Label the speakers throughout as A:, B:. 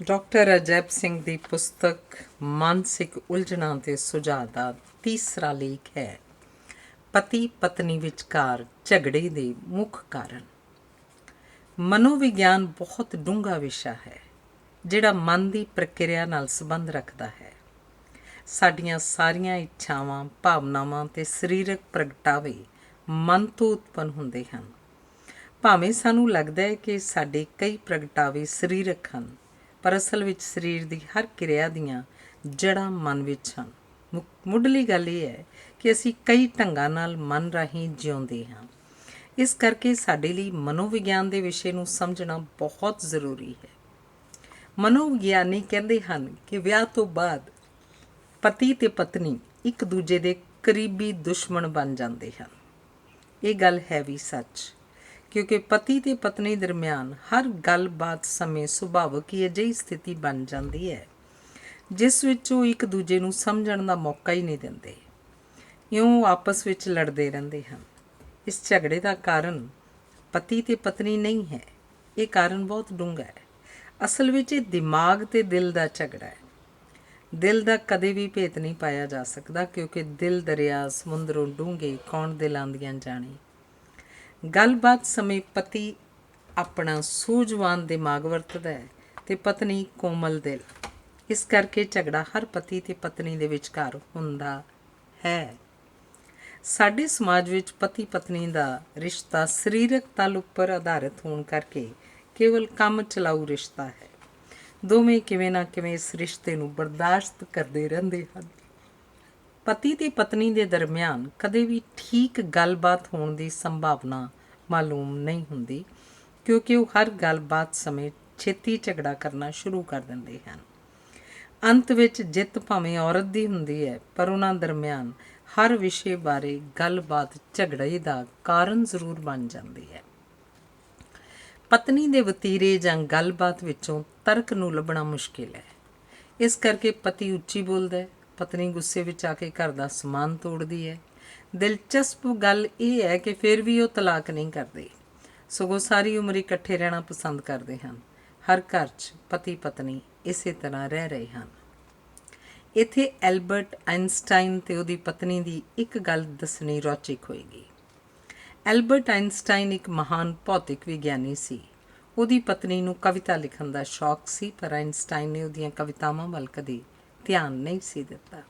A: Doctor Ajaib Singh ਦੀ ਪੁਸਤਕ ਮਾਨਸਿਕ ਉਲਝਣਾਂ ਦੇ ਸੁਝਾਅ ਦਾ ਤੀਸਰਾ ਲੇਖ ਹੈ ਪਤੀ ਪਤਨੀ ਵਿਚਕਾਰ ਝਗੜੇ ਦੇ ਮੁੱਖ ਕਾਰਨ। ਮਨੋਵਿਗਿਆਨ ਬਹੁਤ ਡੂੰਘਾ ਵਿਸ਼ਾ ਹੈ ਜਿਹੜਾ ਮਨ ਦੀ ਪ੍ਰਕਿਰਿਆ ਨਾਲ ਸੰਬੰਧ ਰੱਖਦਾ ਹੈ। ਸਾਡੀਆਂ ਸਾਰੀਆਂ ਇੱਛਾਵਾਂ, ਭਾਵਨਾਵਾਂ ਤੇ ਸਰੀਰਕ ਪ੍ਰਗਟਾਵੇ ਮਨ ਤੋਂ ਉਤਪੰਨ ਹੁੰਦੇ ਹਨ। ਭਾਵੇਂ ਸਾਨੂੰ ਲੱਗਦਾ ਹੈ ਕਿ ਸਾਡੇ ਕਈ ਪ੍ਰਗਟਾਵੇ ਸਰੀਰਕ ਹਨ, ਪਰ ਅਸਲ ਵਿੱਚ ਸਰੀਰ ਦੀ ਹਰ ਕਿਰਿਆ ਦੀਆਂ ਜੜ੍ਹਾਂ ਮਨ ਵਿੱਚ ਹਨ। ਮੁੱਢਲੀ ਗੱਲ ਇਹ ਹੈ ਕਿ ਅਸੀਂ ਕਈ ਢੰਗਾਂ ਨਾਲ ਮਨ ਰਾਹੀਂ ਜਿਉਂਦੇ ਹਾਂ। ਇਸ ਕਰਕੇ ਸਾਡੇ ਲਈ ਮਨੋਵਿਗਿਆਨ ਦੇ ਵਿਸ਼ੇ ਨੂੰ ਸਮਝਣਾ ਬਹੁਤ ਜ਼ਰੂਰੀ ਹੈ। ਮਨੋਵਿਗਿਆਨੀ ਕਹਿੰਦੇ ਹਨ ਕਿ ਵਿਆਹ ਤੋਂ ਬਾਅਦ ਪਤੀ ਤੇ ਪਤਨੀ ਇੱਕ ਦੂਜੇ ਦੇ ਕਰੀਬੀ ਦੁਸ਼ਮਣ ਬਣ ਜਾਂਦੇ ਹਨ। ਇਹ ਗੱਲ ਹੈ ਵੀ ਸੱਚ, ਕਿਉਂਕਿ ਪਤੀ ਤੇ ਪਤਨੀ ਦਰਮਿਆਨ ਹਰ ਗੱਲਬਾਤ ਸਮੇਂ ਸੁਭਾਵਕ ਹੀ ਅਜਿਹੀ ਸਥਿਤੀ ਬਣ ਜਾਂਦੀ ਹੈ ਜਿਸ ਵਿੱਚ ਉਹ ਇੱਕ ਦੂਜੇ ਨੂੰ ਸਮਝਣ ਦਾ ਮੌਕਾ ਹੀ ਨਹੀਂ ਦਿੰਦੇ। ਇਉਂ ਆਪਸ ਵਿੱਚ ਲੜਦੇ ਰਹਿੰਦੇ ਹਨ। ਇਸ ਝਗੜੇ ਦਾ ਕਾਰਨ ਪਤੀ ਤੇ ਪਤਨੀ ਨਹੀਂ ਹੈ, ਇਹ ਕਾਰਨ ਬਹੁਤ ਡੂੰਘਾ ਹੈ। ਅਸਲ ਵਿੱਚ ਇਹ ਦਿਮਾਗ ਤੇ ਦਿਲ ਦਾ ਝਗੜਾ ਹੈ। ਦਿਲ ਦਾ ਕਦੇ ਵੀ ਭੇਤ ਨਹੀਂ ਪਾਇਆ ਜਾ ਸਕਦਾ, ਕਿਉਂਕਿ ਦਿਲ ਦਰਿਆ ਸਮੁੰਦਰੋਂ ਡੂੰਘੇ, ਕੌਣ ਦਿਲਾਂ ਦੀਆਂ ਜਾਣੇ। ਗੱਲਬਾਤ ਸਮੇਂ ਪਤੀ ਆਪਣਾ ਸੂਝਵਾਨ ਦਿਮਾਗ ਵਰਤਦਾ ਹੈ ਤੇ ਪਤਨੀ ਕੋਮਲ ਦਿਲ। ਇਸ ਕਰਕੇ ਝਗੜਾ ਹਰ ਪਤੀ ਤੇ ਪਤਨੀ ਦੇ ਵਿਚਕਾਰ ਹੁੰਦਾ ਹੈ। ਸਾਡੇ ਸਮਾਜ ਵਿੱਚ ਪਤੀ ਪਤਨੀ ਦਾ ਰਿਸ਼ਤਾ ਸਰੀਰਕ ਤਲ ਉੱਪਰ ਆਧਾਰਿਤ ਹੋਣ ਕਰਕੇ ਕੇਵਲ ਕੰਮ ਚਲਾਊ ਰਿਸ਼ਤਾ ਹੈ। ਦੋਵੇਂ ਕਿਵੇਂ ਨਾ ਕਿਵੇਂ ਇਸ ਰਿਸ਼ਤੇ ਨੂੰ ਬਰਦਾਸ਼ਤ ਕਰਦੇ ਰਹਿੰਦੇ ਹਨ। ਪਤੀ ਤੇ ਪਤਨੀ ਦੇ ਦਰਮਿਆਨ ਕਦੇ ਵੀ ਠੀਕ ਗੱਲਬਾਤ ਹੋਣ ਦੀ ਸੰਭਾਵਨਾ ਮਾਲੂਮ ਨਹੀਂ ਹੁੰਦੀ, ਕਿਉਂਕਿ ਉਹ ਹਰ ਗੱਲਬਾਤ ਸਮੇਂ ਛੇਤੀ ਝਗੜਾ ਕਰਨਾ ਸ਼ੁਰੂ ਕਰ ਦਿੰਦੇ ਹਨ। ਅੰਤ ਵਿੱਚ ਜਿੱਤ ਭਾਵੇਂ ਔਰਤ ਦੀ ਹੁੰਦੀ ਹੈ, ਪਰ ਉਹਨਾਂ ਦਰਮਿਆਨ ਹਰ ਵਿਸ਼ੇ ਬਾਰੇ ਗੱਲਬਾਤ ਝਗੜੇ ਦਾ ਕਾਰਨ ਜ਼ਰੂਰ ਬਣ ਜਾਂਦੀ ਹੈ। ਪਤਨੀ ਦੇ ਵਤੀਰੇ ਜਾਂ ਗੱਲਬਾਤ ਵਿੱਚੋਂ ਤਰਕ ਨੂੰ ਲੱਭਣਾ ਮੁਸ਼ਕਿਲ ਹੈ। ਇਸ ਕਰਕੇ ਪਤੀ ਉੱਚੀ ਬੋਲਦਾ ਹੈ, ਪਤਨੀ ਗੁੱਸੇ ਵਿੱਚ ਆ ਕੇ ਘਰ ਦਾ ਸਮਾਨ ਤੋੜਦੀ ਹੈ। ਦਿਲਚਸਪ ਗੱਲ ਇਹ ਹੈ ਕਿ ਫਿਰ ਵੀ ਉਹ ਤਲਾਕ ਨਹੀਂ ਕਰਦੇ, ਸਗੋਂ ਸਾਰੀ ਉਮਰ ਇਕੱਠੇ ਰਹਿਣਾ ਪਸੰਦ ਕਰਦੇ ਹਨ। ਹਰ ਘਰ 'ਚ ਪਤੀ ਪਤਨੀ ਇਸੇ ਤਰ੍ਹਾਂ ਰਹਿ ਰਹੇ ਹਨ। ਇੱਥੇ ਐਲਬਰਟ ਆਇਨਸਟਾਈਨ ਤੇ ਉਹਦੀ ਪਤਨੀ ਦੀ ਇੱਕ ਗੱਲ ਦੱਸਣੀ ਰੌਚਿਕ ਹੋਏਗੀ। ਐਲਬਰਟ ਆਇਨਸਟਾਈਨ ਇੱਕ ਮਹਾਨ ਭੌਤਿਕ ਵਿਗਿਆਨੀ ਸੀ। ਉਹਦੀ ਪਤਨੀ ਨੂੰ ਕਵਿਤਾ ਲਿਖਣ ਦਾ ਸ਼ੌਕ ਸੀ, ਪਰ ਆਇਨਸਟਾਈਨ ਨੇ ਉਹਦੀਆਂ ਕਵਿਤਾਵਾਂ ਵੱਲ ਕਦੇ ਧਿਆਨ ਨਹੀਂ ਸੀ ਦਿੱਤਾ।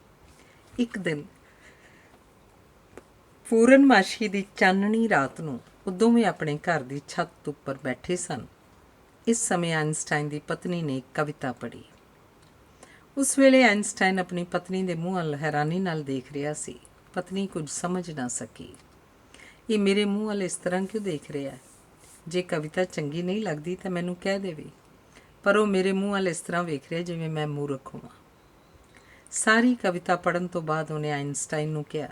A: ਇੱਕ ਦਿਨ ਪੂਰਨਮਾਸ਼ੀ ਦੀ ਚਾਨਣੀ ਰਾਤ ਨੂੰ ਉਹ ਦੋਵੇਂ ਆਪਣੇ ਘਰ ਦੀ ਛੱਤ ਉੱਪਰ ਬੈਠੇ ਸਨ। ਇਸ ਸਮੇਂ ਆਇਨਸਟਾਈਨ ਦੀ ਪਤਨੀ ਨੇ ਇੱਕ ਕਵਿਤਾ ਪੜ੍ਹੀ। ਉਸ ਵੇਲੇ ਆਇਨਸਟਾਈਨ ਆਪਣੀ ਪਤਨੀ ਦੇ ਮੂੰਹ ਵੱਲ ਹੈਰਾਨੀ ਨਾਲ ਦੇਖ ਰਿਹਾ ਸੀ। ਪਤਨੀ ਕੁਝ ਸਮਝ ਨਾ ਸਕੀ। ਇਹ ਮੇਰੇ ਮੂੰਹ ਵੱਲ ਇਸ ਤਰ੍ਹਾਂ ਕਿਉਂ ਦੇਖ ਰਿਹਾ? ਜੇ ਕਵਿਤਾ ਚੰਗੀ ਨਹੀਂ ਲੱਗਦੀ ਤਾਂ ਮੈਨੂੰ ਕਹਿ ਦੇਵੇ, ਪਰ ਉਹ ਮੇਰੇ ਮੂੰਹ ਵੱਲ ਇਸ ਤਰ੍ਹਾਂ ਵੇਖ ਰਿਹਾ ਜਿਵੇਂ ਮੈਂ ਮੂਰਖ ਹੋਵਾਂ। ਸਾਰੀ ਕਵਿਤਾ ਪੜ੍ਹਨ ਤੋਂ ਬਾਅਦ ਉਹਨੇ ਆਇਨਸਟਾਈਨ ਨੂੰ ਕਿਹਾ,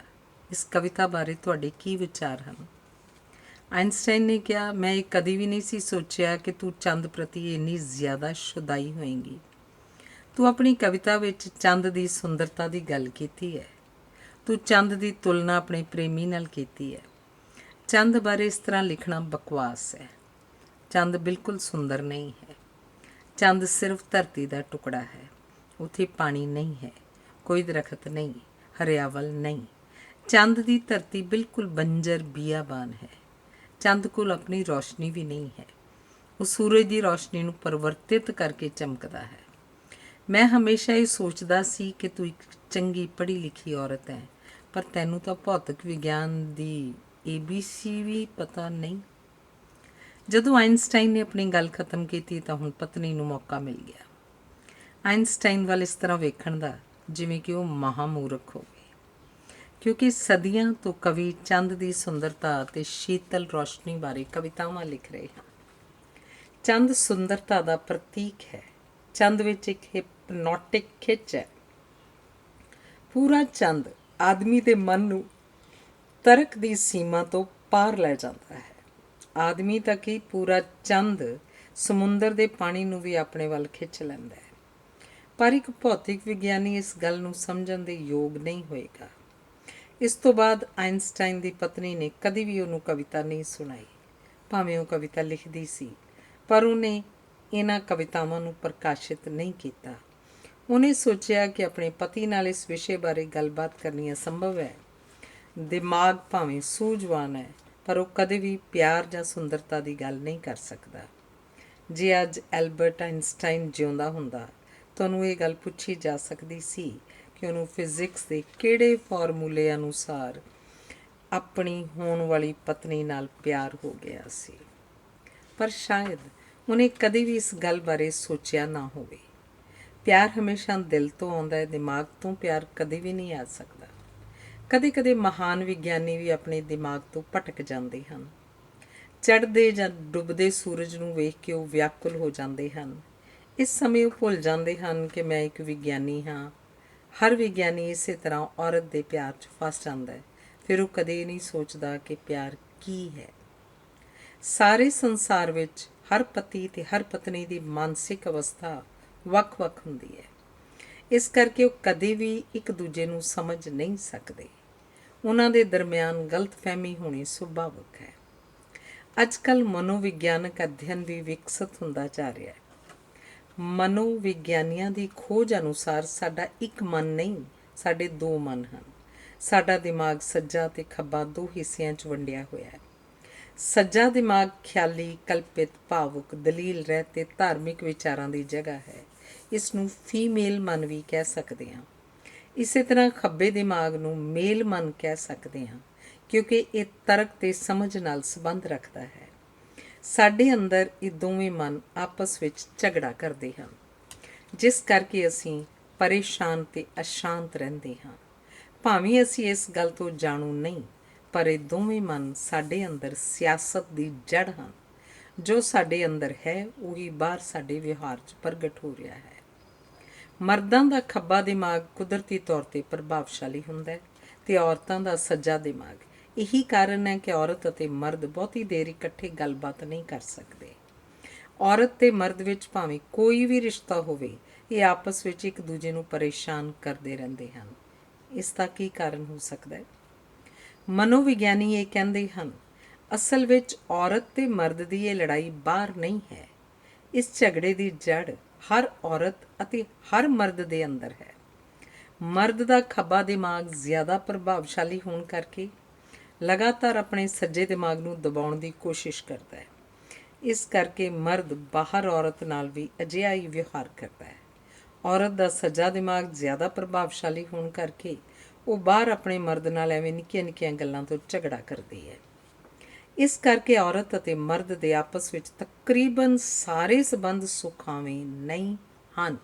A: ਇਸ ਕਵਿਤਾ ਬਾਰੇ ਤੁਹਾਡੇ ਕੀ ਵਿਚਾਰ ਹਨ? ਆਇਨਸਟਾਈਨ ਨੇ ਕਿਹਾ, ਮੈਂ ਇਹ ਕਦੀ ਵੀ ਨਹੀਂ ਸੀ ਸੋਚਿਆ ਕਿ ਤੂੰ ਚੰਦ ਪ੍ਰਤੀ ਇੰਨੀ ਜ਼ਿਆਦਾ ਸ਼ੁਦਾਈ ਹੋਏਂਗੀ। ਤੂੰ ਆਪਣੀ ਕਵਿਤਾ ਵਿੱਚ ਚੰਦ ਦੀ ਸੁੰਦਰਤਾ ਦੀ ਗੱਲ ਕੀਤੀ ਹੈ। ਤੂੰ ਚੰਦ ਦੀ ਤੁਲਨਾ ਆਪਣੇ ਪ੍ਰੇਮੀ ਨਾਲ ਕੀਤੀ ਹੈ। ਚੰਦ ਬਾਰੇ ਇਸ ਤਰ੍ਹਾਂ ਲਿਖਣਾ ਬਕਵਾਸ ਹੈ। ਚੰਦ ਬਿਲਕੁਲ ਸੁੰਦਰ ਨਹੀਂ ਹੈ। ਚੰਦ ਸਿਰਫ ਧਰਤੀ ਦਾ ਟੁਕੜਾ ਹੈ। ਉੱਥੇ ਪਾਣੀ ਨਹੀਂ ਹੈ, ਕੋਈ ਦਰਖਤ ਨਹੀਂ, ਹਰਿਆਵਲ ਨਹੀਂ। ਚੰਦ ਦੀ ਧਰਤੀ ਬਿਲਕੁਲ ਬੰਜਰ ਬੀਆਬਾਨ ਹੈ। ਚੰਦ ਕੋਲ ਆਪਣੀ ਰੌਸ਼ਨੀ ਵੀ ਨਹੀਂ ਹੈ। ਉਹ ਸੂਰਜ ਦੀ ਰੌਸ਼ਨੀ ਨੂੰ ਪਰਿਵਰਤਿਤ ਕਰਕੇ ਚਮਕਦਾ ਹੈ। ਮੈਂ ਹਮੇਸ਼ਾ ਇਹ ਸੋਚਦਾ ਸੀ ਕਿ ਤੂੰ ਇੱਕ ਚੰਗੀ ਪੜ੍ਹੀ ਲਿਖੀ ਔਰਤ ਹੈ, ਪਰ ਤੈਨੂੰ ਤਾਂ ਭੌਤਿਕ ਵਿਗਿਆਨ ਦੀ ABC ਵੀ ਪਤਾ ਨਹੀਂ। ਜਦੋਂ ਆਇਨਸਟਾਈਨ ਨੇ ਆਪਣੀ ਗੱਲ ਖਤਮ ਕੀਤੀ ਤਾਂ ਹੁਣ ਪਤਨੀ ਨੂੰ ਮੌਕਾ ਮਿਲ ਗਿਆ ਆਇਨਸਟਾਈਨ ਵੱਲ ਇਸ ਤਰ੍ਹਾਂ ਵੇਖਣ ਦਾ ਜਿਵੇਂ ਕਿ ਉਹ ਮਹਾਮੂਰਖ ਹੋਵੇ, ਕਿਉਂਕਿ ਸਦੀਆਂ ਤੋਂ ਕਵੀ ਚੰਦ ਦੀ ਸੁੰਦਰਤਾ ਅਤੇ ਸ਼ੀਤਲ ਰੌਸ਼ਨੀ ਬਾਰੇ ਕਵਿਤਾਵਾਂ ਲਿਖ ਰਹੇ ਹਨ। ਚੰਦ ਸੁੰਦਰਤਾ ਦਾ ਪ੍ਰਤੀਕ ਹੈ। ਚੰਦ ਵਿੱਚ ਇੱਕ ਹਿਪਨੋਟਿਕ ਖਿੱਚ ਹੈ। ਪੂਰਾ ਚੰਦ ਆਦਮੀ ਦੇ ਮਨ ਨੂੰ ਤਰਕ ਦੀ ਸੀਮਾ ਤੋਂ ਪਾਰ ਲੈ ਜਾਂਦਾ ਹੈ। ਆਦਮੀ ਤੱਕ ਹੀ ਪੂਰਾ ਚੰਦ ਸਮੁੰਦਰ ਦੇ ਪਾਣੀ ਨੂੰ ਵੀ ਆਪਣੇ ਵੱਲ ਖਿੱਚ ਲੈਂਦਾ ਹੈ। ਪਰ ਇੱਕ ਭੌਤਿਕ ਵਿਗਿਆਨੀ ਇਸ ਗੱਲ ਨੂੰ ਸਮਝਣ ਦੇ ਯੋਗ ਨਹੀਂ ਹੋਏਗਾ। ਇਸ ਤੋਂ ਬਾਅਦ ਆਇਨਸਟਾਈਨ ਦੀ ਪਤਨੀ ਨੇ ਕਦੀ ਵੀ ਉਹਨੂੰ ਕਵਿਤਾ ਨਹੀਂ ਸੁਣਾਈ। ਭਾਵੇਂ ਉਹ ਕਵਿਤਾ ਲਿਖਦੀ ਸੀ, ਪਰ ਉਹਨੇ ਇਹਨਾਂ ਕਵਿਤਾਵਾਂ ਨੂੰ ਪ੍ਰਕਾਸ਼ਿਤ ਨਹੀਂ ਕੀਤਾ। ਉਹਨੇ ਸੋਚਿਆ ਕਿ ਆਪਣੇ ਪਤੀ ਨਾਲ ਇਸ ਵਿਸ਼ੇ ਬਾਰੇ ਗੱਲਬਾਤ ਕਰਨੀ ਅਸੰਭਵ ਹੈ। ਦਿਮਾਗ ਭਾਵੇਂ ਸੂਝਵਾਨ ਹੈ, ਪਰ ਉਹ ਕਦੇ ਵੀ ਪਿਆਰ ਜਾਂ ਸੁੰਦਰਤਾ ਦੀ ਗੱਲ ਨਹੀਂ ਕਰ ਸਕਦਾ। ਜੇ ਅੱਜ ਐਲਬਰਟ ਆਇਨਸਟਾਈਨ ਜਿਉਂਦਾ ਹੁੰਦਾ ਤਾਂ ਉਹਨੂੰ ਇਹ ਗੱਲ ਪੁੱਛੀ ਜਾ ਸਕਦੀ ਸੀ ਕਿ ਉਹਨੂੰ ਫਿਜ਼ਿਕਸ ਦੇ ਕਿਹੜੇ ਫਾਰਮੂਲੇ ਅਨੁਸਾਰ ਆਪਣੀ ਹੋਣ ਵਾਲੀ ਪਤਨੀ ਨਾਲ ਪਿਆਰ ਹੋ ਗਿਆ ਸੀ। ਪਰ ਸ਼ਾਇਦ ਉਹਨੇ ਕਦੇ ਵੀ ਇਸ ਗੱਲ ਬਾਰੇ ਸੋਚਿਆ ਨਾ ਹੋਵੇ। ਪਿਆਰ ਹਮੇਸ਼ਾ ਦਿਲ ਤੋਂ ਆਉਂਦਾ ਹੈ, ਦਿਮਾਗ ਤੋਂ ਪਿਆਰ ਕਦੇ ਵੀ ਨਹੀਂ ਆ ਸਕਦਾ। ਕਦੇ ਕਦੇ ਮਹਾਨ ਵਿਗਿਆਨੀ ਵੀ ਆਪਣੇ ਦਿਮਾਗ ਤੋਂ ਭਟਕ ਜਾਂਦੇ ਹਨ। ਚੜ੍ਹਦੇ ਜਾਂ ਡੁੱਬਦੇ ਸੂਰਜ ਨੂੰ ਵੇਖ ਕੇ ਉਹ ਵਿਆਕੁਲ ਹੋ ਜਾਂਦੇ ਹਨ। ਇਸ ਸਮੇਂ ਉਹ ਭੁੱਲ ਜਾਂਦੇ ਹਨ ਕਿ ਮੈਂ ਇੱਕ ਵਿਗਿਆਨੀ ਹਾਂ। ਹਰ ਵਿਗਿਆਨੀ ਇਸੇ ਤਰ੍ਹਾਂ ਔਰਤ ਦੇ ਪਿਆਰ 'ਚ ਫਸ ਜਾਂਦਾ ਹੈ। ਫਿਰ ਉਹ ਕਦੇ ਨਹੀਂ ਸੋਚਦਾ ਕਿ ਪਿਆਰ ਕੀ ਹੈ। ਸਾਰੇ ਸੰਸਾਰ ਵਿੱਚ ਹਰ ਪਤੀ ਅਤੇ ਹਰ ਪਤਨੀ ਦੀ ਮਾਨਸਿਕ ਅਵਸਥਾ ਵੱਖ-ਵੱਖ ਹੁੰਦੀ ਹੈ। ਇਸ ਕਰਕੇ ਉਹ ਕਦੇ ਵੀ ਇੱਕ ਦੂਜੇ ਨੂੰ ਸਮਝ ਨਹੀਂ ਸਕਦੇ। ਉਹਨਾਂ ਦੇ ਦਰਮਿਆਨ ਗਲਤਫਹਿਮੀ ਹੋਣੀ ਸੁਭਾਵਿਕ ਹੈ। ਅੱਜ ਕੱਲ੍ਹ ਮਨੋਵਿਗਿਆਨਕ ਅਧਿਐਨ ਵੀ ਵਿਕਸਿਤ ਹੁੰਦਾ ਜਾ ਰਿਹਾ ਹੈ। ਮਨੋਵਿਗਿਆਨੀਆਂ ਦੀ ਖੋਜ ਅਨੁਸਾਰ ਸਾਡਾ ਇੱਕ ਮਨ ਨਹੀਂ, ਸਾਡੇ ਦੋ ਮਨ ਹਨ। ਸਾਡਾ ਦਿਮਾਗ ਸੱਜਾ ਅਤੇ ਖੱਬਾ ਦੋ ਹਿੱਸਿਆਂ 'ਚ ਵੰਡਿਆ ਹੋਇਆ ਹੈ। ਸੱਜਾ ਦਿਮਾਗ ਖਿਆਲੀ, ਕਲਪਿਤ, ਭਾਵੁਕ, ਦਲੀਲ ਰਹਿਤ ਅਤੇ ਧਾਰਮਿਕ ਵਿਚਾਰਾਂ ਦੀ ਜਗ੍ਹਾ ਹੈ। ਇਸ ਨੂੰ ਫੀਮੇਲ ਮਨ ਵੀ ਕਹਿ ਸਕਦੇ ਹਾਂ। ਇਸੇ ਤਰ੍ਹਾਂ ਖੱਬੇ ਦਿਮਾਗ ਨੂੰ ਮੇਲ ਮਨ ਕਹਿ ਸਕਦੇ ਹਾਂ, ਕਿਉਂਕਿ ਇਹ ਤਰਕ ਅਤੇ ਸਮਝ ਨਾਲ ਸੰਬੰਧ ਰੱਖਦਾ ਹੈ। ਸਾਡੇ ਅੰਦਰ ਇਹ ਦੋਵੇਂ ਮਨ ਆਪਸ ਵਿੱਚ ਝਗੜਾ ਕਰਦੇ ਹਨ, ਜਿਸ ਕਰਕੇ ਅਸੀਂ ਪਰੇਸ਼ਾਨ ਅਤੇ ਅਸ਼ਾਂਤ ਰਹਿੰਦੇ ਹਾਂ। ਭਾਵੇਂ ਅਸੀਂ ਇਸ ਗੱਲ ਤੋਂ ਜਾਣੂ ਨਹੀਂ, ਪਰ ਇਹ ਦੋਵੇਂ ਮਨ ਸਾਡੇ ਅੰਦਰ ਸਿਆਸਤ ਦੀ ਜੜ੍ਹ ਹਨ। ਜੋ ਸਾਡੇ ਅੰਦਰ ਹੈ ਉਹੀ ਬਾਹਰ ਸਾਡੇ ਵਿਵਹਾਰ 'ਚ ਪ੍ਰਗਟ ਹੋ ਰਿਹਾ ਹੈ। ਮਰਦਾਂ ਦਾ ਖੱਬਾ ਦਿਮਾਗ ਕੁਦਰਤੀ ਤੌਰ 'ਤੇ ਪ੍ਰਭਾਵਸ਼ਾਲੀ ਹੁੰਦਾ ਹੈ ਅਤੇ ਔਰਤਾਂ ਦਾ ਸੱਜਾ ਦਿਮਾਗ। ਇਹੀ ਕਾਰਨ ਹੈ ਕਿ ਔਰਤ ਅਤੇ ਮਰਦ ਬਹੁਤੀ ਦੇਰ ਇਕੱਠੇ ਗੱਲਬਾਤ ਨਹੀਂ ਕਰ ਸਕਦੇ। ਔਰਤ ਅਤੇ ਮਰਦ ਵਿੱਚ ਭਾਵੇਂ ਕੋਈ ਵੀ ਰਿਸ਼ਤਾ ਹੋਵੇ, ਇਹ ਆਪਸ ਵਿੱਚ ਇੱਕ ਦੂਜੇ ਨੂੰ ਪਰੇਸ਼ਾਨ ਕਰਦੇ ਰਹਿੰਦੇ ਹਨ। ਇਸ ਦਾ ਕੀ ਕਾਰਨ ਹੋ ਸਕਦਾ ਹੈ? ਮਨੋਵਿਗਿਆਨੀ ਇਹ ਕਹਿੰਦੇ ਹਨ, ਅਸਲ ਵਿੱਚ ਔਰਤ ਅਤੇ ਮਰਦ ਦੀ ਇਹ ਲੜਾਈ ਬਾਹਰ ਨਹੀਂ ਹੈ। ਇਸ ਝਗੜੇ ਦੀ ਜੜ੍ਹ ਹਰ ਔਰਤ ਅਤੇ ਹਰ ਮਰਦ ਦੇ ਅੰਦਰ ਹੈ। ਮਰਦ ਦਾ ਖੱਬਾ ਦਿਮਾਗ ਜ਼ਿਆਦਾ ਪ੍ਰਭਾਵਸ਼ਾਲੀ ਹੋਣ ਕਰਕੇ ਲਗਾਤਾਰ ਆਪਣੇ ਸੱਜੇ ਦਿਮਾਗ ਨੂੰ ਦਬਾਉਣ ਦੀ ਕੋਸ਼ਿਸ਼ ਕਰਦਾ ਹੈ। ਇਸ ਕਰਕੇ ਮਰਦ ਬਾਹਰ ਔਰਤ ਨਾਲ ਵੀ ਅਜਿਹਾ ਹੀ ਵਿਵਹਾਰ ਕਰਦਾ ਹੈ। ਔਰਤ ਦਾ ਸੱਜਾ ਦਿਮਾਗ ਜ਼ਿਆਦਾ ਪ੍ਰਭਾਵਸ਼ਾਲੀ ਹੋਣ ਕਰਕੇ ਉਹ ਬਾਹਰ ਆਪਣੇ ਮਰਦ ਨਾਲ ਐਵੇਂ ਨਿੱਕੀਆਂ ਨਿੱਕੀਆਂ ਗੱਲਾਂ ਤੋਂ ਝਗੜਾ ਕਰਦੀ ਹੈ। ਇਸ ਕਰਕੇ ਔਰਤ ਅਤੇ ਮਰਦ ਦੇ ਆਪਸ ਵਿੱਚ ਤਕਰੀਬਨ ਸਾਰੇ ਸੰਬੰਧ ਸੁਖਾਵੇਂ ਨਹੀਂ ਹਨ।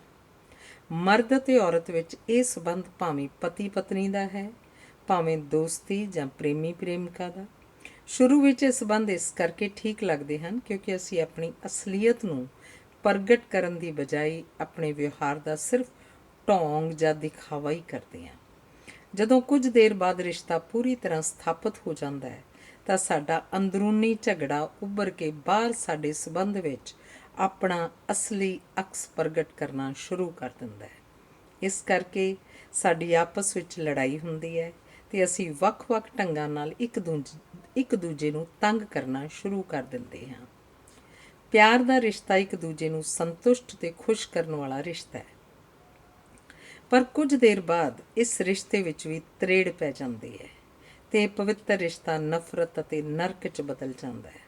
A: ਮਰਦ ਅਤੇ ਔਰਤ ਵਿੱਚ ਇਹ ਸੰਬੰਧ ਭਾਵੇਂ ਪਤੀ ਪਤਨੀ ਦਾ ਹੈ, ਭਾਵੇਂ ਦੋਸਤੀ ਜਾਂ ਪ੍ਰੇਮੀ ਪ੍ਰੇਮਿਕਾ ਦਾ। ਸ਼ੁਰੂ ਵਿੱਚ ਇਹ ਸੰਬੰਧ ਇਸ ਕਰਕੇ ਠੀਕ ਲੱਗਦੇ ਹਨ ਕਿਉਂਕਿ ਅਸੀਂ ਆਪਣੀ ਅਸਲੀਅਤ ਨੂੰ ਪ੍ਰਗਟ ਕਰਨ ਦੀ ਬਜਾਏ ਆਪਣੇ ਵਿਵਹਾਰ ਦਾ ਸਿਰਫ ਢੋਂਗ ਜਾਂ ਦਿਖਾਵਾ ਹੀ ਕਰਦੇ ਹਾਂ। ਜਦੋਂ ਕੁਝ ਦੇਰ ਬਾਅਦ ਰਿਸ਼ਤਾ ਪੂਰੀ ਤਰ੍ਹਾਂ ਸਥਾਪਿਤ ਹੋ ਜਾਂਦਾ ਹੈ ਤਾਂ ਸਾਡਾ ਅੰਦਰੂਨੀ ਝਗੜਾ ਉੱਭਰ ਕੇ ਬਾਹਰ ਸਾਡੇ ਸੰਬੰਧ ਵਿੱਚ ਆਪਣਾ ਅਸਲੀ ਅਕਸ ਪ੍ਰਗਟ ਕਰਨਾ ਸ਼ੁਰੂ ਕਰ ਦਿੰਦਾ ਹੈ। ਇਸ ਕਰਕੇ ਸਾਡੀ ਆਪਸ ਵਿੱਚ ਲੜਾਈ ਹੁੰਦੀ ਹੈ ਅਤੇ ਅਸੀਂ ਵੱਖ-ਵੱਖ ਢੰਗਾਂ ਨਾਲ ਇੱਕ ਦੂਜੇ ਨੂੰ ਤੰਗ ਕਰਨਾ ਸ਼ੁਰੂ ਕਰ ਦਿੰਦੇ ਹਾਂ। ਪਿਆਰ ਦਾ ਰਿਸ਼ਤਾ ਇੱਕ ਦੂਜੇ ਨੂੰ ਸੰਤੁਸ਼ਟ ਅਤੇ ਖੁਸ਼ ਕਰਨ ਵਾਲਾ ਰਿਸ਼ਤਾ ਹੈ। ਪਰ ਕੁਝ ਦੇਰ ਬਾਅਦ ਇਸ ਰਿਸ਼ਤੇ ਵਿੱਚ ਵੀ ਤਰੇੜ ਪੈ ਜਾਂਦੀ ਹੈ ਅਤੇ ਇਹ ਪਵਿੱਤਰ ਰਿਸ਼ਤਾ ਨਫ਼ਰਤ ਅਤੇ ਨਰਕ 'ਚ ਬਦਲ ਜਾਂਦਾ ਹੈ।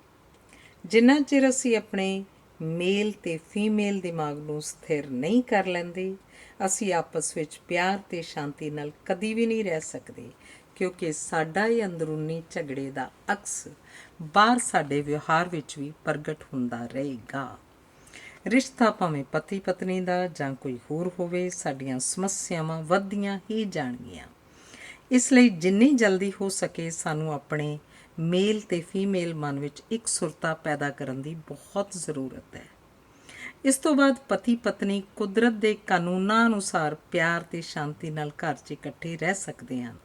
A: ਜਿੰਨਾ ਚਿਰ ਅਸੀਂ ਆਪਣੇ ਮੇਲ ਅਤੇ ਫੀਮੇਲ ਦਿਮਾਗ ਨੂੰ ਸਥਿਰ ਨਹੀਂ ਕਰ ਲੈਂਦੇ, ਅਸੀਂ ਆਪਸ ਵਿੱਚ ਪਿਆਰ ਅਤੇ ਸ਼ਾਂਤੀ ਨਾਲ ਕਦੀ ਵੀ ਨਹੀਂ ਰਹਿ ਸਕਦੇ, ਕਿਉਂਕਿ ਸਾਡਾ ਇਹ ਅੰਦਰੂਨੀ ਝਗੜੇ ਦਾ ਅਕਸ ਬਾਹਰ ਸਾਡੇ ਵਿਵਹਾਰ ਵਿੱਚ ਵੀ ਪ੍ਰਗਟ ਹੁੰਦਾ ਰਹੇਗਾ। ਰਿਸ਼ਤਾ ਭਾਵੇਂ ਪਤੀ ਪਤਨੀ ਦਾ ਜਾਂ ਕੋਈ ਹੋਰ ਹੋਵੇ, ਸਾਡੀਆਂ ਸਮੱਸਿਆਵਾਂ ਵੱਧਦੀਆਂ ਹੀ ਜਾਣਗੀਆਂ। ਇਸ ਲਈ ਜਿੰਨੀ ਜਲਦੀ ਹੋ ਸਕੇ ਸਾਨੂੰ ਆਪਣੇ ਮੇਲ ਅਤੇ ਫੀਮੇਲ ਮਨ ਵਿੱਚ ਇੱਕ ਸੁਰਤਾ ਪੈਦਾ ਕਰਨ ਦੀ ਬਹੁਤ ਜ਼ਰੂਰਤ ਹੈ। ਇਸ ਤੋਂ ਬਾਅਦ ਪਤੀ ਪਤਨੀ ਕੁਦਰਤ ਦੇ ਕਾਨੂੰਨਾਂ ਅਨੁਸਾਰ ਪਿਆਰ ਅਤੇ ਸ਼ਾਂਤੀ ਨਾਲ ਘਰ 'ਚ ਇਕੱਠੇ ਰਹਿ ਸਕਦੇ ਹਨ,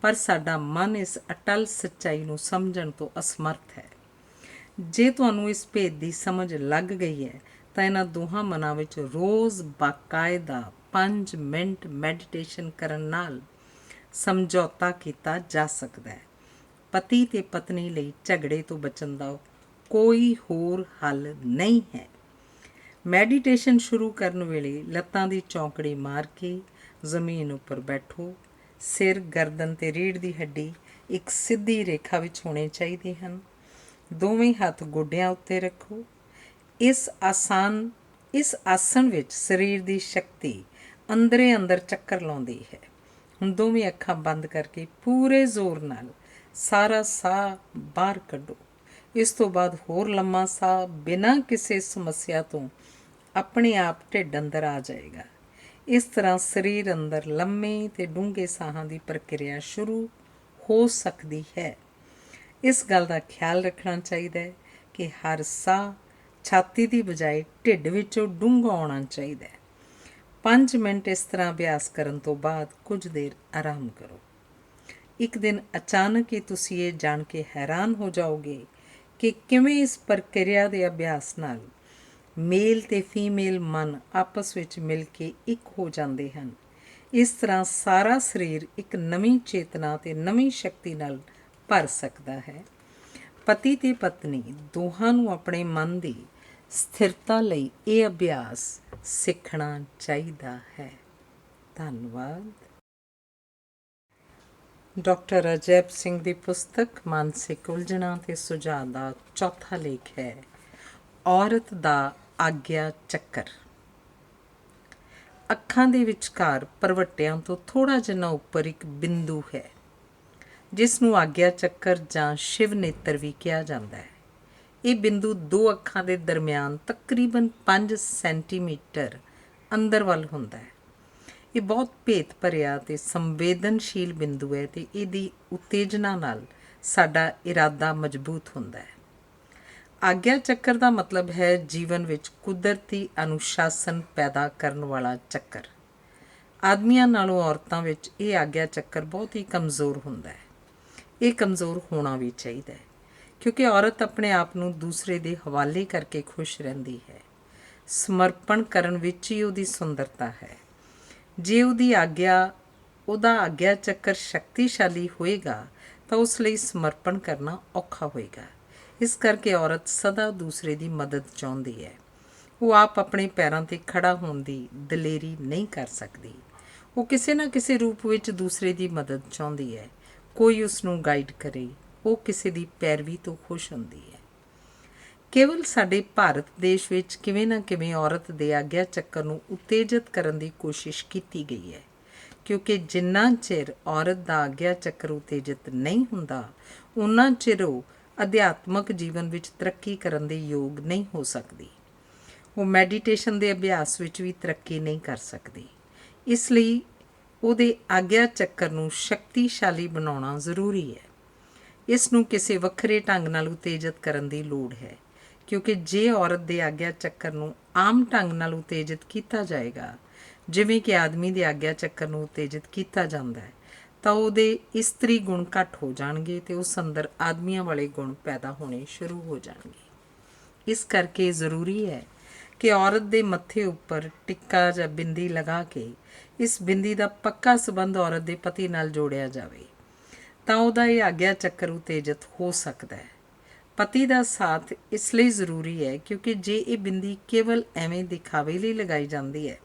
A: ਪਰ ਸਾਡਾ ਮਨ ਇਸ ਅਟੱਲ ਸੱਚਾਈ ਨੂੰ ਸਮਝਣ ਤੋਂ ਅਸਮਰਥ ਹੈ। ਜੇ ਤੁਹਾਨੂੰ ਇਸ ਭੇਦ ਦੀ ਸਮਝ ਲੱਗ ਗਈ ਹੈ ਤਾਂ ਇਹਨਾਂ ਦੋਹਾਂ ਮਨਾਂ ਵਿੱਚ ਰੋਜ਼ ਬਾਕਾਇਦਾ 5 ਮਿੰਟ ਮੈਡੀਟੇਸ਼ਨ ਕਰਨ ਨਾਲ ਸਮਝੌਤਾ ਕੀਤਾ ਜਾ ਸਕਦਾ ਹੈ। ਪਤੀ ਅਤੇ ਪਤਨੀ ਲਈ ਝਗੜੇ ਤੋਂ ਬਚਣ ਦਾ ਕੋਈ ਹੋਰ ਹੱਲ ਨਹੀਂ ਹੈ। ਮੈਡੀਟੇਸ਼ਨ ਸ਼ੁਰੂ ਕਰਨ ਵੇਲੇ ਲੱਤਾਂ ਦੀ ਚੌਂਕੜੀ ਮਾਰ ਕੇ ਜ਼ਮੀਨ ਉੱਪਰ ਬੈਠੋ। ਸਿਰ, ਗਰਦਨ ਤੇ ਰੀੜ੍ਹ ਦੀ ਹੱਡੀ ਇੱਕ ਸਿੱਧੀ ਰੇਖਾ ਵਿੱਚ ਹੋਣੇ ਚਾਹੀਦੇ ਹਨ। ਦੋਵੇਂ ਹੱਥ ਗੋਡਿਆਂ ਉੱਤੇ ਰੱਖੋ। ਇਸ ਆਸਣ ਵਿੱਚ ਸਰੀਰ ਦੀ ਸ਼ਕਤੀ ਅੰਦਰੇ ਅੰਦਰ ਚੱਕਰ ਲਾਉਂਦੀ ਹੈ। ਹੁਣ ਦੋਵੇਂ ਅੱਖਾਂ ਬੰਦ ਕਰਕੇ ਪੂਰੇ ਜ਼ੋਰ ਨਾਲ ਸਾਰਾ ਸਾਹ ਬਾਹਰ ਕੱਢੋ। ਇਸ ਤੋਂ ਬਾਅਦ ਹੋਰ ਲੰਮਾ ਸਾਹ ਬਿਨਾਂ ਕਿਸੇ ਸਮੱਸਿਆ ਤੋਂ ਆਪਣੇ ਆਪ ਢਿੱਡ ਅੰਦਰ ਆ ਜਾਏਗਾ। ਇਸ ਤਰ੍ਹਾਂ ਸਰੀਰ ਅੰਦਰ ਲੰਮੇ ਅਤੇ ਡੂੰਘੇ ਸਾਹਾਂ ਦੀ ਪ੍ਰਕਿਰਿਆ ਸ਼ੁਰੂ ਹੋ ਸਕਦੀ ਹੈ। ਇਸ ਗੱਲ ਦਾ ਖਿਆਲ ਰੱਖਣਾ ਚਾਹੀਦਾ ਹੈ ਕਿ ਹਰ ਸਾਹ ਛਾਤੀ ਦੀ ਬਜਾਏ ਢਿੱਡ ਵਿੱਚੋਂ ਡੂੰਘਾ ਆਉਣਾ ਚਾਹੀਦਾ ਹੈ। 5 ਮਿੰਟ ਇਸ ਤਰ੍ਹਾਂ ਅਭਿਆਸ ਕਰਨ ਤੋਂ ਬਾਅਦ ਕੁਝ ਦੇਰ ਆਰਾਮ ਕਰੋ। ਇੱਕ ਦਿਨ ਅਚਾਨਕ ਹੀ ਤੁਸੀਂ ਇਹ ਜਾਣ ਕੇ ਹੈਰਾਨ ਹੋ ਜਾਓਗੇ ਕਿ ਕਿਵੇਂ ਇਸ ਪ੍ਰਕਿਰਿਆ ਦੇ ਅਭਿਆਸ ਨਾਲ ਮੇਲ ਅਤੇ ਫੀਮੇਲ ਮਨ ਆਪਸ ਵਿੱਚ ਮਿਲ ਕੇ ਇੱਕ ਹੋ ਜਾਂਦੇ ਹਨ। ਇਸ ਤਰ੍ਹਾਂ ਸਾਰਾ ਸਰੀਰ ਇੱਕ ਨਵੀਂ ਚੇਤਨਾ ਅਤੇ ਨਵੀਂ ਸ਼ਕਤੀ ਨਾਲ ਭਰ ਸਕਦਾ ਹੈ। ਪਤੀ ਅਤੇ ਪਤਨੀ ਦੋਹਾਂ ਨੂੰ ਆਪਣੇ ਮਨ ਦੀ ਸਥਿਰਤਾ ਲਈ ਇਹ ਅਭਿਆਸ ਸਿੱਖਣਾ ਚਾਹੀਦਾ ਹੈ। ਧੰਨਵਾਦ। ਡਾਕਟਰ ਅਜੈਬ ਸਿੰਘ ਦੀ ਪੁਸਤਕ ਮਾਨਸਿਕ ਉਲਝਣਾਂ ਅਤੇ ਸੁਝਾਅ ਦਾ ਚੌਥਾ ਲੇਖ ਹੈ, ਔਰਤ ਦਾ ਆਗਿਆ ਚੱਕਰ। ਅੱਖਾਂ ਦੇ ਵਿਚਕਾਰ ਭਰਵੱਟਿਆਂ ਤੋਂ ਥੋੜ੍ਹਾ ਜਿਹਾ ਉੱਪਰ ਇੱਕ ਬਿੰਦੂ ਹੈ, ਜਿਸ ਨੂੰ ਆਗਿਆ ਚੱਕਰ ਜਾਂ ਸ਼ਿਵ ਨੇਤਰ ਵੀ ਕਿਹਾ ਜਾਂਦਾ ਹੈ। ਇਹ ਬਿੰਦੂ ਦੋ ਅੱਖਾਂ ਦੇ ਦਰਮਿਆਨ ਤਕਰੀਬਨ 5 ਸੈਂਟੀਮੀਟਰ ਅੰਦਰ ਵੱਲ ਹੁੰਦਾ ਹੈ। ਇਹ ਬਹੁਤ ਭੇਤ ਭਰਿਆ ਅਤੇ ਸੰਵੇਦਨਸ਼ੀਲ ਬਿੰਦੂ ਹੈ ਅਤੇ ਇਹਦੀ ਉਤੇਜਨਾ ਨਾਲ ਸਾਡਾ ਇਰਾਦਾ ਮਜ਼ਬੂਤ ਹੁੰਦਾ ਹੈ। ਆਗਿਆ ਚੱਕਰ ਦਾ ਮਤਲਬ ਹੈ ਜੀਵਨ ਵਿੱਚ ਕੁਦਰਤੀ ਅਨੁਸ਼ਾਸਨ ਪੈਦਾ ਕਰਨ ਵਾਲਾ ਚੱਕਰ। ਆਦਮੀਆਂ ਨਾਲੋਂ ਔਰਤਾਂ ਵਿੱਚ ਇਹ ਆਗਿਆ ਚੱਕਰ ਬਹੁਤ ਹੀ ਕਮਜ਼ੋਰ ਹੁੰਦਾ ਹੈ। ਇਹ ਕਮਜ਼ੋਰ ਹੋਣਾ ਵੀ ਚਾਹੀਦਾ ਹੈ, ਕਿਉਂਕਿ ਔਰਤ ਆਪਣੇ ਆਪ ਨੂੰ ਦੂਸਰੇ ਦੇ ਹਵਾਲੇ ਕਰਕੇ ਖੁਸ਼ ਰਹਿੰਦੀ ਹੈ। ਸਮਰਪਣ ਕਰਨ ਵਿੱਚ ਹੀ ਉਹਦੀ ਸੁੰਦਰਤਾ ਹੈ। ਜੇ ਉਹਦਾ ਆਗਿਆ ਚੱਕਰ ਸ਼ਕਤੀਸ਼ਾਲੀ ਹੋਏਗਾ ਤਾਂ ਉਸ ਲਈ ਸਮਰਪਣ ਕਰਨਾ ਔਖਾ ਹੋਏਗਾ। ਇਸ ਕਰਕੇ ਔਰਤ ਸਦਾ ਦੂਸਰੇ ਦੀ ਮਦਦ ਚਾਹੁੰਦੀ ਹੈ। ਉਹ ਆਪ ਆਪਣੇ ਪੈਰਾਂ 'ਤੇ ਖੜ੍ਹਾ ਹੋਣ ਦੀ ਦਲੇਰੀ ਨਹੀਂ ਕਰ ਸਕਦੀ। ਉਹ ਕਿਸੇ ਨਾ ਕਿਸੇ ਰੂਪ ਵਿੱਚ ਦੂਸਰੇ ਦੀ ਮਦਦ ਚਾਹੁੰਦੀ ਹੈ, ਕੋਈ ਉਸ ਨੂੰ ਗਾਈਡ ਕਰੇ। ਉਹ ਕਿਸੇ ਦੀ ਪੈਰਵੀ ਤੋਂ ਖੁਸ਼ ਹੁੰਦੀ ਹੈ। ਕੇਵਲ ਸਾਡੇ ਭਾਰਤ ਦੇਸ਼ ਵਿੱਚ ਕਿਵੇਂ ਨਾ ਕਿਵੇਂ ਔਰਤ ਦੇ ਆਗਿਆ ਚੱਕਰ ਨੂੰ ਉਤੇਜਿਤ ਕਰਨ ਦੀ ਕੋਸ਼ਿਸ਼ ਕੀਤੀ ਗਈ ਹੈ, ਕਿਉਂਕਿ ਜਿੰਨਾ ਚਿਰ ਔਰਤ ਦਾ ਆਗਿਆ ਚੱਕਰ ਉਤੇਜਿਤ ਨਹੀਂ ਹੁੰਦਾ, ਉਨਾ ਚਿਰ ਉਹ ਅਧਿਆਤਮਕ ਜੀਵਨ ਵਿੱਚ ਤਰੱਕੀ ਕਰਨ ਦੇ ਯੋਗ ਨਹੀਂ ਹੋ ਸਕਦੀ। ਉਹ ਮੈਡੀਟੇਸ਼ਨ ਦੇ ਅਭਿਆਸ ਵਿੱਚ ਵੀ ਤਰੱਕੀ ਨਹੀਂ ਕਰ ਸਕਦੀ। ਇਸ ਲਈ ਉਹਦੇ ਆਗਿਆ ਚੱਕਰ ਨੂੰ ਸ਼ਕਤੀਸ਼ਾਲੀ ਬਣਾਉਣਾ ਜ਼ਰੂਰੀ ਹੈ। ਇਸ ਨੂੰ ਕਿਸੇ ਵੱਖਰੇ ਢੰਗ ਨਾਲ ਉਤੇਜਿਤ ਕਰਨ ਦੀ ਲੋੜ ਹੈ, ਕਿਉਂਕਿ ਜੇ ਔਰਤ ਦੇ ਆਗਿਆ ਚੱਕਰ ਨੂੰ ਆਮ ਢੰਗ ਨਾਲ ਉਤੇਜਿਤ ਕੀਤਾ ਜਾਏਗਾ, ਜਿਵੇਂ ਕਿ ਆਦਮੀ ਦੇ ਆਗਿਆ ਚੱਕਰ ਨੂੰ ਉਤੇਜਿਤ ਕੀਤਾ ਜਾਂਦਾ ਹੈ, ਤਾਂ ਉਹਦੇ ਇਸਤਰੀ ਗੁਣ ਘੱਟ ਹੋ ਜਾਣਗੇ ਅਤੇ ਉਸ ਅੰਦਰ ਆਦਮੀਆਂ ਵਾਲੇ ਗੁਣ ਪੈਦਾ ਹੋਣੇ ਸ਼ੁਰੂ ਹੋ ਜਾਣਗੇ। ਇਸ ਕਰਕੇ ਜ਼ਰੂਰੀ ਹੈ ਕਿ ਔਰਤ ਦੇ ਮੱਥੇ ਉੱਪਰ ਟਿੱਕਾ ਜਾਂ ਬਿੰਦੀ ਲਗਾ ਕੇ ਇਸ ਬਿੰਦੀ ਦਾ ਪੱਕਾ ਸੰਬੰਧ ਔਰਤ ਦੇ ਪਤੀ ਨਾਲ ਜੋੜਿਆ ਜਾਵੇ, ਤਾਂ ਉਹਦਾ ਇਹ ਆਗਿਆ ਚੱਕਰ ਉਤੇਜਿਤ ਹੋ ਸਕਦਾ ਹੈ। ਪਤੀ ਦਾ ਸਾਥ ਇਸ ਲਈ ਜ਼ਰੂਰੀ ਹੈ ਕਿਉਂਕਿ ਜੇ ਇਹ ਬਿੰਦੀ ਕੇਵਲ ਐਵੇਂ ਦਿਖਾਵੇ ਲਈ ਲਗਾਈ ਜਾਂਦੀ ਹੈ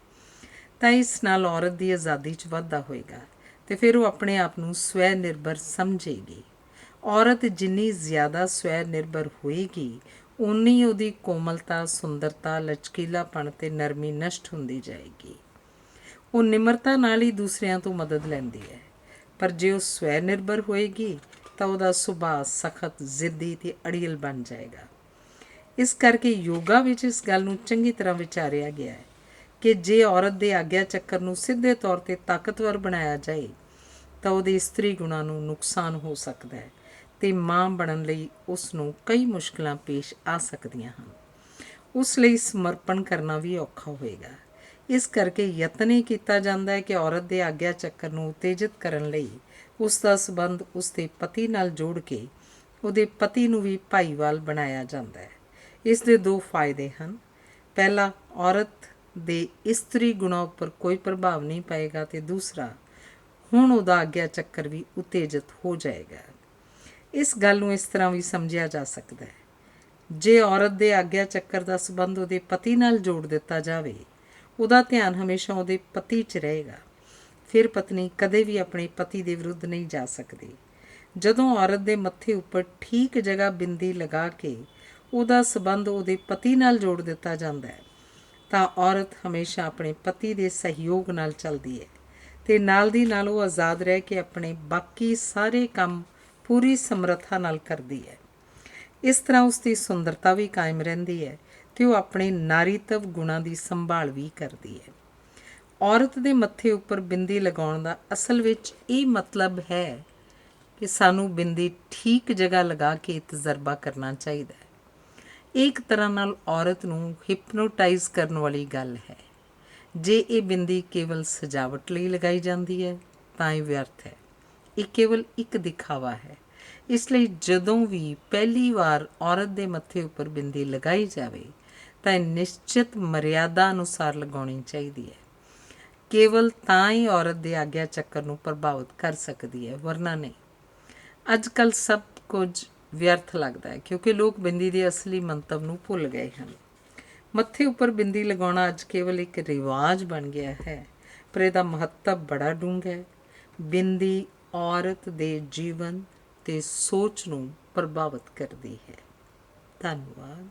A: ਤਾਂ ਇਸ ਨਾਲ ਔਰਤ ਦੀ ਆਜ਼ਾਦੀ 'ਚ ਵਾਧਾ ਹੋਏਗਾ ਅਤੇ ਫਿਰ ਉਹ ਆਪਣੇ ਆਪ ਨੂੰ ਸਵੈ ਨਿਰਭਰ ਸਮਝੇਗੀ। ਔਰਤ ਜਿੰਨੀ ਜ਼ਿਆਦਾ ਸਵੈ ਨਿਰਭਰ ਹੋਏਗੀ, ਓਨੀ ਉਹਦੀ ਕੋਮਲਤਾ, ਸੁੰਦਰਤਾ, ਲਚਕੀਲਾਪਣ ਅਤੇ ਨਰਮੀ ਨਸ਼ਟ ਹੁੰਦੀ ਜਾਏਗੀ। ਉਹ ਨਿਮਰਤਾ ਨਾਲ ਹੀ ਦੂਸਰਿਆਂ ਤੋਂ ਮਦਦ ਲੈਂਦੀ ਹੈ, ਪਰ ਜੇ ਉਹ ਸਵੈ ਨਿਰਭਰ ਹੋਏਗੀ ਤਾਂ ਉਹਦਾ ਸੁਭਾਅ ਸਖਤ, ਜ਼ਿੱਦੀ ਅਤੇ ਅੜੀਅਲ ਬਣ ਜਾਏਗਾ। ਇਸ ਕਰਕੇ ਯੋਗਾ ਵਿੱਚ ਇਸ ਗੱਲ ਨੂੰ ਚੰਗੀ ਤਰ੍ਹਾਂ ਵਿਚਾਰਿਆ ਗਿਆ ਹੈ ਕਿ ਜੇ ਔਰਤ ਦੇ ਆਗਿਆ ਚੱਕਰ ਨੂੰ ਸਿੱਧੇ ਤੌਰ 'ਤੇ ਤਾਕਤਵਰ ਬਣਾਇਆ ਜਾਏ ਤਾਂ ਉਹਦੇ ਇਸਤਰੀ ਗੁਣਾਂ ਨੂੰ ਨੁਕਸਾਨ ਹੋ ਸਕਦਾ ਹੈ ਅਤੇ ਮਾਂ ਬਣਨ ਲਈ ਉਸ ਨੂੰ ਕਈ ਮੁਸ਼ਕਲਾਂ ਪੇਸ਼ ਆ ਸਕਦੀਆਂ ਹਨ। ਉਸ ਲਈ ਸਮਰਪਣ ਕਰਨਾ ਵੀ ਔਖਾ ਹੋਏਗਾ। ਇਸ ਕਰਕੇ ਯਤਨ ਇਹ ਕੀਤਾ ਜਾਂਦਾ ਹੈ ਕਿ ਔਰਤ ਦੇ ਆਗਿਆ ਚੱਕਰ ਨੂੰ ਉਤੇਜਿਤ ਕਰਨ ਲਈ ਉਸ ਦਾ ਸੰਬੰਧ ਉਸ ਦੇ ਪਤੀ ਨਾਲ ਜੋੜ ਕੇ ਉਹਦੇ ਪਤੀ ਨੂੰ ਵੀ ਭਾਈਵਾਲ ਬਣਾਇਆ ਜਾਂਦਾ ਹੈ। ਇਸ ਦੇ 2 ਫਾਇਦੇ ਹਨ। ਪਹਿਲਾ, ਔਰਤ ਦੇ ਇਸਤਰੀ ਗੁਣਾਂ ਉੱਪਰ ਕੋਈ ਪ੍ਰਭਾਵ ਨਹੀਂ ਪਏਗਾ ਅਤੇ ਦੂਸਰਾ, ਹੁਣ ਉਹਦਾ ਆਗਿਆ ਚੱਕਰ ਵੀ ਉਤੇਜਿਤ ਹੋ ਜਾਏਗਾ। ਇਸ ਗੱਲ ਨੂੰ ਇਸ ਤਰ੍ਹਾਂ ਵੀ ਸਮਝਿਆ ਜਾ ਸਕਦਾ ਹੈ ਜੇ ਔਰਤ ਦੇ ਆਗਿਆ ਚੱਕਰ ਦਾ ਸੰਬੰਧ ਉਹਦੇ ਪਤੀ ਨਾਲ ਜੋੜ ਦਿੱਤਾ ਜਾਵੇ, ਉਹਦਾ ਧਿਆਨ ਹਮੇਸ਼ਾ ਉਹਦੇ ਪਤੀ 'ਚ ਰਹੇਗਾ। ਫਿਰ ਪਤਨੀ ਕਦੇ ਵੀ ਆਪਣੇ ਪਤੀ ਦੇ ਵਿਰੁੱਧ ਨਹੀਂ ਜਾ ਸਕਦੀ। ਜਦੋਂ ਔਰਤ ਦੇ ਮੱਥੇ ਉੱਪਰ ਠੀਕ ਜਗ੍ਹਾ ਬਿੰਦੀ ਲਗਾ ਕੇ ਉਹਦਾ ਸੰਬੰਧ ਉਹਦੇ ਪਤੀ ਨਾਲ ਜੋੜ ਦਿੱਤਾ ਜਾਂਦਾ ਹੈ, ਤਾਂ ਔਰਤ ਹਮੇਸ਼ਾ ਆਪਣੇ ਪਤੀ ਦੇ ਸਹਿਯੋਗ ਨਾਲ ਚੱਲਦੀ ਹੈ ਅਤੇ ਨਾਲ ਦੀ ਨਾਲ ਉਹ ਆਜ਼ਾਦ ਰਹਿ ਕੇ ਆਪਣੇ ਬਾਕੀ ਸਾਰੇ ਕੰਮ ਪੂਰੀ ਸਮਰੱਥਾ ਨਾਲ ਕਰਦੀ ਹੈ। ਇਸ ਤਰ੍ਹਾਂ ਉਸ ਦੀ ਸੁੰਦਰਤਾ ਵੀ ਕਾਇਮ ਰਹਿੰਦੀ ਹੈ ਅਤੇ ਉਹ ਆਪਣੇ ਨਾਰੀਤਵ ਗੁਣਾਂ ਦੀ ਸੰਭਾਲ ਵੀ ਕਰਦੀ ਹੈ। ਔਰਤ ਦੇ ਮੱਥੇ ਉੱਪਰ ਬਿੰਦੀ ਲਗਾਉਣ ਦਾ ਅਸਲ ਵਿੱਚ ਇਹ ਮਤਲਬ ਹੈ ਕਿ ਸਾਨੂੰ ਬਿੰਦੀ ਠੀਕ ਜਗ੍ਹਾ ਲਗਾ ਕੇ ਤਜਰਬਾ ਕਰਨਾ ਚਾਹੀਦਾ ਹੈ। ਇਹ ਇੱਕ ਤਰ੍ਹਾਂ ਨਾਲ ਔਰਤ ਨੂੰ ਹਿਪਨੋਟਾਈਜ਼ ਕਰਨ ਵਾਲੀ ਗੱਲ ਹੈ। ਜੇ ਇਹ ਬਿੰਦੀ ਕੇਵਲ ਸਜਾਵਟ ਲਈ ਲਗਾਈ ਜਾਂਦੀ ਹੈ ਤਾਂ ਇਹ ਵਿਅਰਥ ਹੈ। ਇਹ ਕੇਵਲ ਇੱਕ ਦਿਖਾਵਾ ਹੈ। ਇਸ ਲਈ ਜਦੋਂ ਵੀ ਪਹਿਲੀ ਵਾਰ ਔਰਤ ਦੇ ਮੱਥੇ ਉੱਪਰ ਬਿੰਦੀ ਲਗਾਈ ਜਾਵੇ ਤਾਂ ਇਹ ਨਿਸ਼ਚਿਤ ਮਰਿਆਦਾ ਅਨੁਸਾਰ ਲਗਾਉਣੀ ਚਾਹੀਦੀ ਹੈ। ਕੇਵਲ ਤਾਂ ਹੀ ਔਰਤ ਦੇ ਆਗਿਆ ਚੱਕਰ ਨੂੰ ਪ੍ਰਭਾਵਿਤ ਕਰ ਸਕਦੀ ਹੈ, ਵਰਨਾ ਨਹੀਂ। ਅੱਜ ਕੱਲ੍ਹ ਸਭ ਕੁਝ ਵਿਅਰਥ ਲੱਗਦਾ ਹੈ ਕਿਉਂਕਿ ਲੋਕ ਬਿੰਦੀ ਦੇ ਅਸਲੀ ਮੰਤਵ ਨੂੰ ਭੁੱਲ ਗਏ ਹਨ। ਮੱਥੇ ਉੱਪਰ ਬਿੰਦੀ ਲਗਾਉਣਾ ਅੱਜ ਕੇਵਲ ਇੱਕ ਰਿਵਾਜ ਬਣ ਗਿਆ ਹੈ, ਪਰ ਇਹਦਾ ਮਹੱਤਵ ਬੜਾ ਡੂੰਘਾ ਹੈ। ਬਿੰਦੀ ਔਰਤ ਦੇ ਜੀਵਨ ਅਤੇ ਸੋਚ ਨੂੰ ਪ੍ਰਭਾਵਿਤ ਕਰਦੀ ਹੈ। ਧੰਨਵਾਦ।